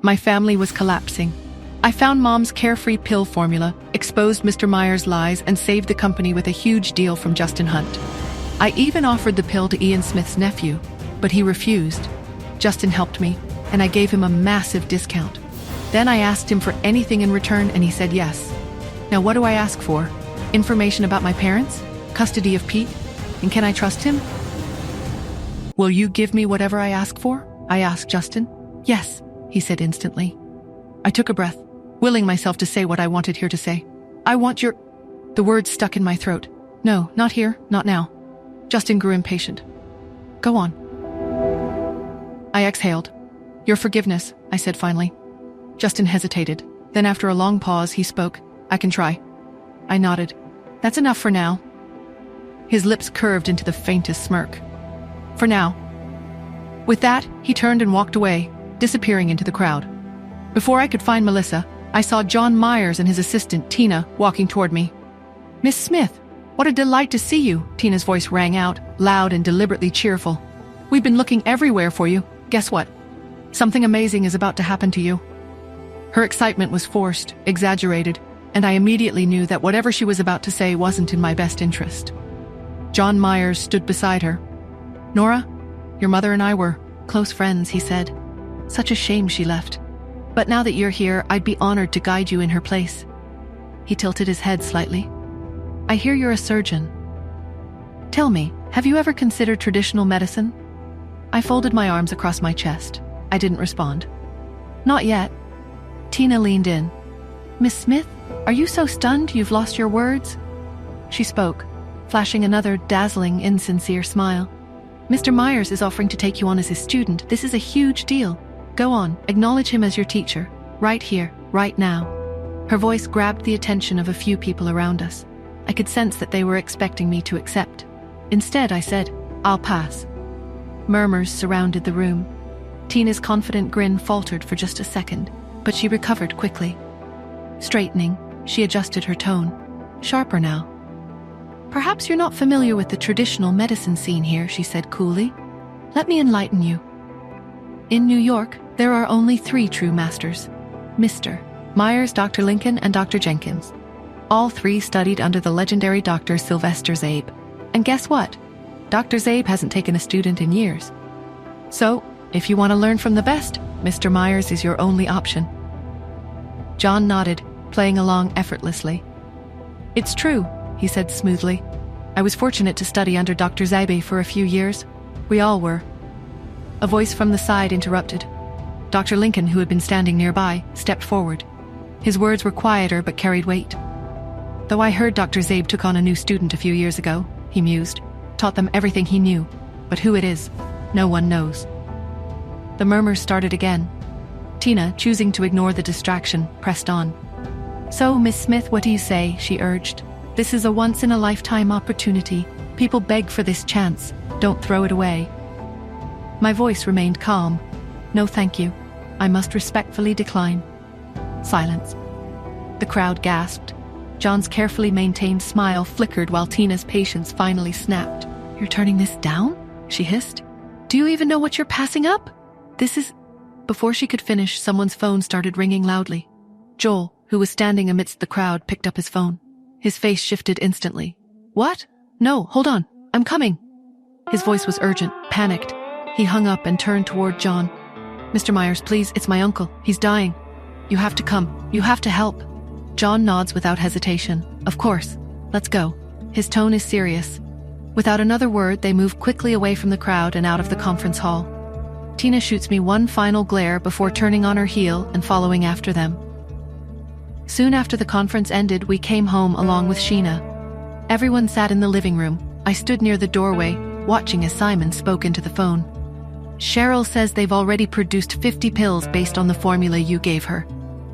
My family was collapsing. I found Mom's carefree pill formula, exposed Mr. Myers' lies, and saved the company with a huge deal from Justin Hunt. I even offered the pill to Ian Smith's nephew, but he refused. Justin helped me, and I gave him a massive discount. Then I asked him for anything in return, and he said yes. Now what do I ask for? Information about my parents? Custody of Pete? And can I trust him? Will you give me whatever I ask for? I asked Justin. Yes, he said instantly. I took a breath, willing myself to say what I wanted here to say. I want your... The words stuck in my throat. No, not here, not now. Justin grew impatient. Go on. I exhaled. Your forgiveness, I said finally. Justin hesitated. Then after a long pause, he spoke. I can try. I nodded. That's enough for now. His lips curved into the faintest smirk. For now. With that, he turned and walked away, disappearing into the crowd. Before I could find Melissa, I saw John Myers and his assistant, Tina, walking toward me. Miss Smith, what a delight to see you, Tina's voice rang out, loud and deliberately cheerful. We've been looking everywhere for you. Guess what? Something amazing is about to happen to you. Her excitement was forced, exaggerated, and I immediately knew that whatever she was about to say wasn't in my best interest. John Myers stood beside her. Nora, your mother and I were close friends, he said. Such a shame she left. But now that you're here, I'd be honored to guide you in her place. He tilted his head slightly. I hear you're a surgeon. Tell me, have you ever considered traditional medicine? I folded my arms across my chest. I didn't respond. Not yet. Tina leaned in. Miss Smith, are you so stunned you've lost your words? She spoke, flashing another dazzling, insincere smile. Mr. Myers is offering to take you on as his student. This is a huge deal. Go on, acknowledge him as your teacher. Right here, right now. Her voice grabbed the attention of a few people around us. I could sense that they were expecting me to accept. Instead, I said, I'll pass. Murmurs surrounded the room. Tina's confident grin faltered for just a second, but she recovered quickly. Straightening, she adjusted her tone. Sharper now. Perhaps you're not familiar with the traditional medicine scene here, she said coolly. Let me enlighten you. In New York, there are only 3 true masters. Mr. Myers, Dr. Lincoln, and Dr. Jenkins. All 3 studied under the legendary Dr. Sylvester Zabe. And guess what? Dr. Zabe hasn't taken a student in years. So, if you want to learn from the best, Mr. Myers is your only option. John nodded, playing along effortlessly. It's true, he said smoothly. I was fortunate to study under Dr. Zabe for a few years. We all were. A voice from the side interrupted. Dr. Lincoln, who had been standing nearby, stepped forward. His words were quieter but carried weight. Though I heard Dr. Zabe took on a new student a few years ago, he mused, taught them everything he knew, but who it is, no one knows. The murmurs started again. Tina, choosing to ignore the distraction, pressed on. So, Miss Smith, what do you say? She urged. This is a once-in-a-lifetime opportunity. People beg for this chance. Don't throw it away. My voice remained calm. No, thank you. I must respectfully decline. Silence. The crowd gasped. John's carefully maintained smile flickered while Tina's patience finally snapped. You're turning this down? She hissed. Do you even know what you're passing up? This is... Before she could finish, someone's phone started ringing loudly. Joel, who was standing amidst the crowd, picked up his phone. His face shifted instantly. What? No, hold on. I'm coming. His voice was urgent, panicked. He hung up and turned toward John. Mr. Myers, please, it's my uncle. He's dying. You have to come. You have to help. John nods without hesitation. Of course. Let's go. His tone is serious. Without another word, they move quickly away from the crowd and out of the conference hall. Tina shoots me one final glare before turning on her heel and following after them. Soon after the conference ended, we came home along with Sheena. Everyone sat in the living room. I stood near the doorway, watching as Simon spoke into the phone. Cheryl says they've already produced 50 pills based on the formula you gave her.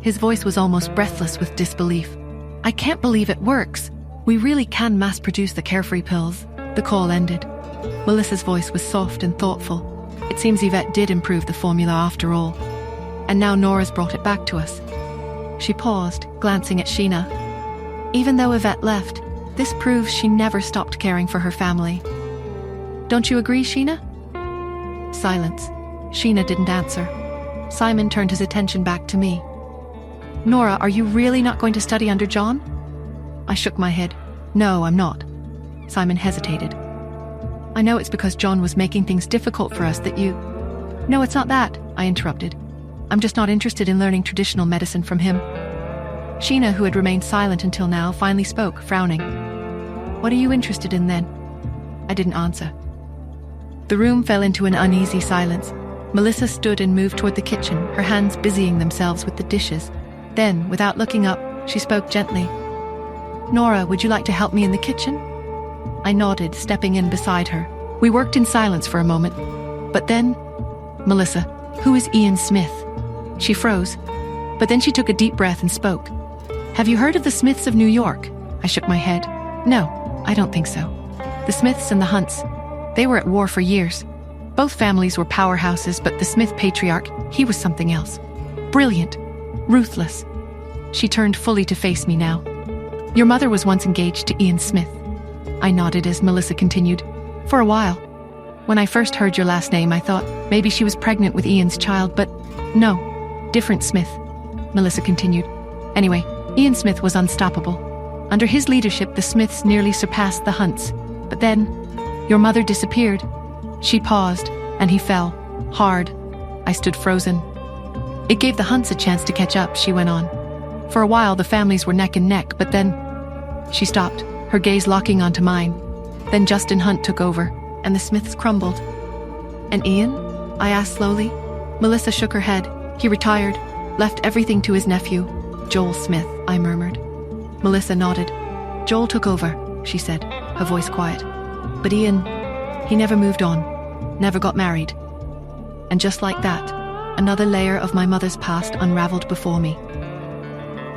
His voice was almost breathless with disbelief. I can't believe it works. We really can mass-produce the carefree pills. The call ended. Melissa's voice was soft and thoughtful. It seems Yvette did improve the formula after all. And now Nora's brought it back to us. She paused, glancing at Sheena. Even though Yvette left, this proves she never stopped caring for her family. Don't you agree, Sheena? Silence. Sheena didn't answer. Simon turned his attention back to me. Nora, are you really not going to study under John? I shook my head. No, I'm not. Simon hesitated. I know it's because John was making things difficult for us that you... No, it's not that, I interrupted. I'm just not interested in learning traditional medicine from him. Sheena, who had remained silent until now, finally spoke, frowning. What are you interested in then? I didn't answer. The room fell into an uneasy silence. Melissa stood and moved toward the kitchen, her hands busying themselves with the dishes. Then, without looking up, she spoke gently. Nora, would you like to help me in the kitchen? I nodded, stepping in beside her. We worked in silence for a moment. But then... Melissa, who is Ian Smith? She froze. But then she took a deep breath and spoke. Have you heard of the Smiths of New York? I shook my head. No, I don't think so. The Smiths and the Hunts. They were at war for years. Both families were powerhouses, but the Smith patriarch, he was something else. Brilliant. Ruthless. She turned fully to face me now. Your mother was once engaged to Ian Smith. I nodded as Melissa continued. For a while. When I first heard your last name, I thought maybe she was pregnant with Ian's child, but no. Different Smith. Melissa continued. Anyway, Ian Smith was unstoppable. Under his leadership, the Smiths nearly surpassed the Hunts. But then, your mother disappeared. She paused, and he fell. Hard. I stood frozen. It gave the Hunts a chance to catch up, she went on. For a while, the families were neck and neck, but then... She stopped, her gaze locking onto mine. Then Justin Hunt took over, and the Smiths crumbled. And Ian? I asked slowly. Melissa shook her head. He retired, left everything to his nephew, Joel Smith, I murmured. Melissa nodded. Joel took over, she said, her voice quiet. But Ian, he never moved on, never got married. And just like that, another layer of my mother's past unraveled before me.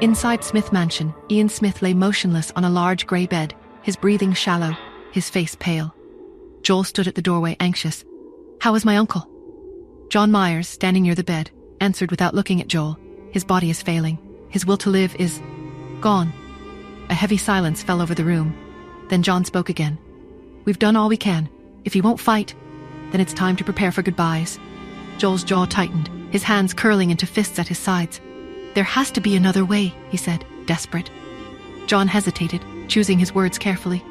Inside Smith Mansion, Ian Smith lay motionless on a large grey bed, his breathing shallow, his face pale. Joel stood at the doorway, anxious. How is my uncle? John Myers, standing near the bed, answered without looking at Joel. His body is failing. His will to live is... gone. A heavy silence fell over the room. Then John spoke again. We've done all we can. If he won't fight, then it's time to prepare for goodbyes. Joel's jaw tightened, his hands curling into fists at his sides. There has to be another way, he said, desperate. John hesitated, choosing his words carefully.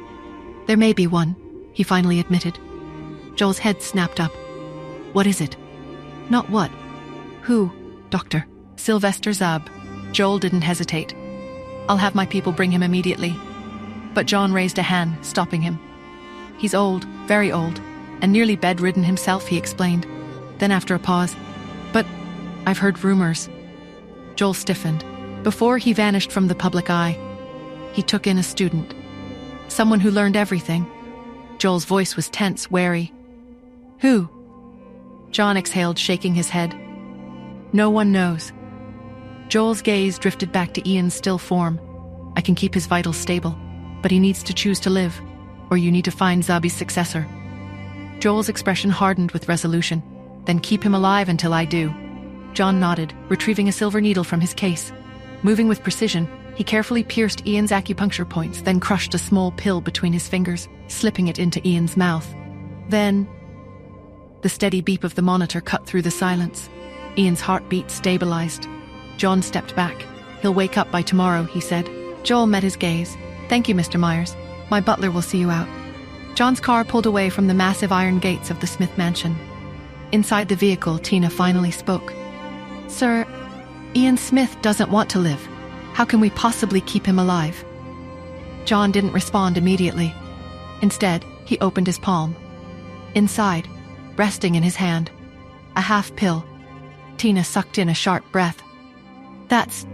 There may be one, he finally admitted. Joel's head snapped up. What is it? Not what. Who? Doctor. Sylvester Zab. Joel didn't hesitate. I'll have my people bring him immediately. But John raised a hand, stopping him. He's old, very old, and nearly bedridden himself, he explained. Then after a pause, but I've heard rumors. Joel stiffened. Before he vanished from the public eye, he took in a student. Someone who learned everything. Joel's voice was tense, wary. Who? John exhaled, shaking his head. No one knows. Joel's gaze drifted back to Ian's still form. I can keep his vitals stable, but he needs to choose to live, or you need to find Zabi's successor. Joel's expression hardened with resolution. Then keep him alive until I do. John nodded, retrieving a silver needle from his case. Moving with precision, he carefully pierced Ian's acupuncture points, then crushed a small pill between his fingers, slipping it into Ian's mouth. Then... The steady beep of the monitor cut through the silence. Ian's heartbeat stabilized. John stepped back. He'll wake up by tomorrow, he said. Joel met his gaze. Thank you, Mr. Myers. My butler will see you out. John's car pulled away from the massive iron gates of the Smith mansion. Inside the vehicle, Tina finally spoke. Sir, Ian Smith doesn't want to live. How can we possibly keep him alive? John didn't respond immediately. Instead, he opened his palm. Inside, resting in his hand, a half pill. Tina sucked in a sharp breath. That's...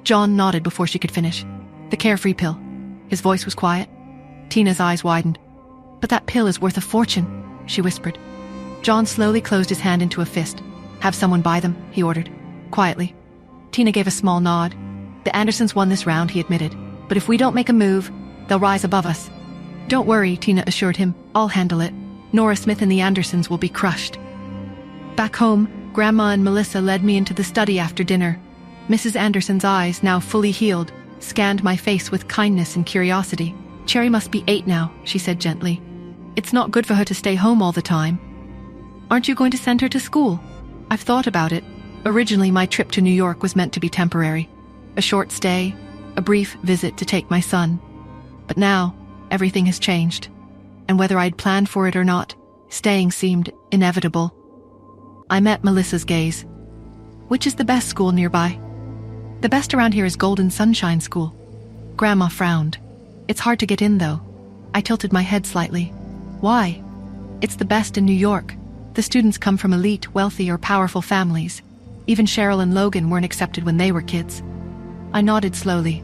John nodded before she could finish. The carefree pill. His voice was quiet. Tina's eyes widened. But that pill is worth a fortune, she whispered. John slowly closed his hand into a fist. Have someone buy them, he ordered, quietly. Tina gave a small nod. The Andersons won this round, he admitted. But if we don't make a move, they'll rise above us. Don't worry, Tina assured him. I'll handle it. Nora Smith and the Andersons will be crushed. Back home, Grandma and Melissa led me into the study after dinner. Mrs. Anderson's eyes, now fully healed, scanned my face with kindness and curiosity. Cherry must be 8 now, she said gently. It's not good for her to stay home all the time. Aren't you going to send her to school? I've thought about it. Originally, my trip to New York was meant to be temporary. A short stay, a brief visit to take my son. But now, everything has changed. And whether I'd planned for it or not, staying seemed inevitable. I met Melissa's gaze. Which is the best school nearby? The best around here is Golden Sunshine School. Grandma frowned. It's hard to get in, though. I tilted my head slightly. Why? It's the best in New York. The students come from elite, wealthy, or powerful families. Even Cheryl and Logan weren't accepted when they were kids. I nodded slowly.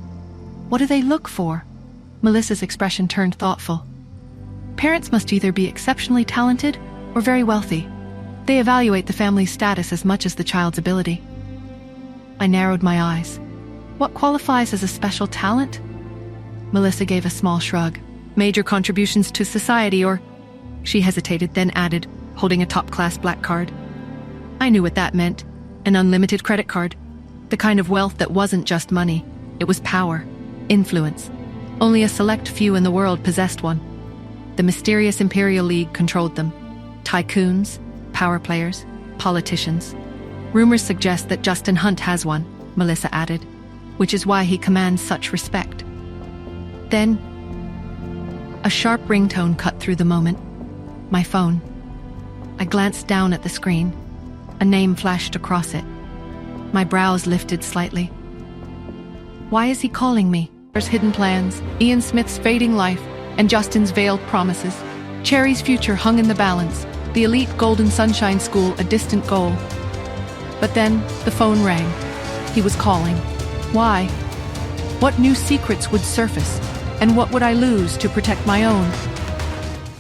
What do they look for? Melissa's expression turned thoughtful. Parents must either be exceptionally talented or very wealthy. They evaluate the family's status as much as the child's ability. I narrowed my eyes. What qualifies as a special talent? Melissa gave a small shrug. Major contributions to society or... She hesitated, then added, holding a top-class black card. I knew what that meant. An unlimited credit card. The kind of wealth that wasn't just money. It was power, influence. Only a select few in the world possessed one. The mysterious Imperial League controlled them. Tycoons, power players, politicians. Rumors suggest that Justin Hunt has one, Melissa added, which is why he commands such respect. Then, a sharp ringtone cut through the moment. My phone. I glanced down at the screen. A name flashed across it. My brows lifted slightly. Why is he calling me? There's hidden plans, Ian Smith's fading life, and Justin's veiled promises. Cherry's future hung in the balance, the elite Golden Sunshine School a distant goal. But then, the phone rang. He was calling. Why? What new secrets would surface, and what would I lose to protect my own?